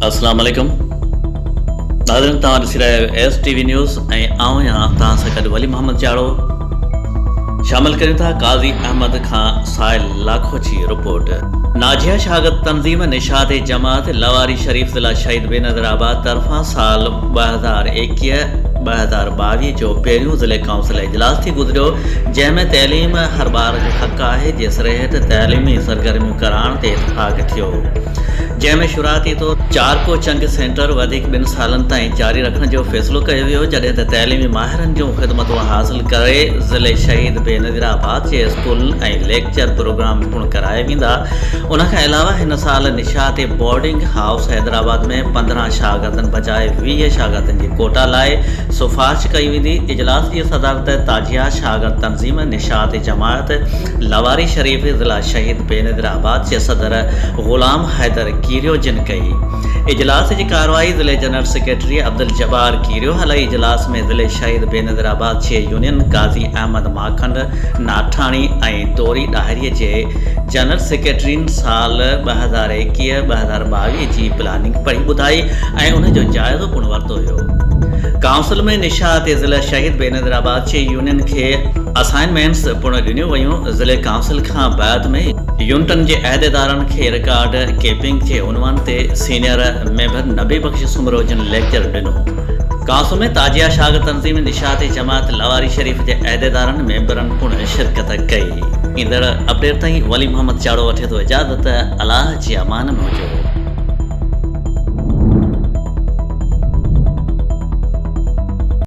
अस्सलाम वालेकुम नाज़रीन, तव्हां ॾिसी रहिया आहियो STV न्यूज़ ऐं आउं आहियां तव्हां सां गॾु वली मोहम्मद जाड़ो। शामिल करियूं था काज़ी अहमद खां साहिल लाखो जी रिपोर्ट। नाजिया शागिर्द तंज़ीम निशात जमात लवारी शरीफ ज़िला शहीद बेनज़ीर आबाद तरफ़ां साल 2021-2022 जो पहिरियों ज़िले काउंसिल इजलास थी गुज़रियो, जंहिंमें तइलीम हर ॿार जो हक़ आहे जे सिरे हेठि तइलीमी सरगर्मियूं कराइण ते इत्तिफ़ाक़ थियो, जंहिंमें शुरूआती तौर 4 कोचिंग सेंटर वधीक 2 सालनि ताईं जारी रखण जो फ़ैसिलो कयो वियो, जॾहिं त तइलीमी माहिरनि जूं ख़िदमतूं हासिल करे ज़िले शहीद बेनज़ीर आबाद जे स्कूल ऐं लेक्चर प्रोग्राम पिणु कराया वेंदा। उनखां अलावा हिन साल निशात बोर्डिंग हाउस हैदराबाद में 15 शागिर्दनि बजाए 20 शागिर्दनि जी कोटा लाइ सिफ़ारिश कई वेंदी। इजलास जी सदारत ताजिया शागिर्द तंज़ीम निशात जमात लवारी शरीफ ज़िला शहीद बेनज़ीर आबाद जे सदर ग़ुलाम हैदर कीरियो जिन कई। इजलास जी कार्रवाई ज़िले जनरल सेक्रेटरी अब्दुल जब्बार कीरियो हलाई। इजलास में ज़िले शहीद बेनज़ीर आबाद जे यूनियन काज़ी अहमद माखंड नाठाणी ऐं तोरी ॾाहिरीअ जे जनरल सेक्रेटरी साल 2021-2022 जी प्लानिंग पढ़ी ॿुधाई ऐं उन जो जाइज़ो पिणु वरितो वियो। काउंसिल में निशात ज़िला शहीद बेनज़ीर आबाद जे यूनियन खे असाइनमेंट्स पिणु ॾिनियूं वयूं। ज़िले काउंसिल खां बैदि में यूनिटनि जे अहदेदारनि खे रिकॉर्ड कीपिंग जे उनवान ते सीनियर मेंबर नबी बख्श सुमरो जिन लेक्चर ॾिनो। काउंसिल में ताजिया शागिर्द तंज़ीम निशात जमात लवारी शरीफ जे अहदेदारनि मेंबरनि पिणु शिरकत कई। ईंदड़ अपडेट ताईं वली मोहम्मद चाड़ो वठे थो इजाज़त। अलाह जे अमान में हुजो।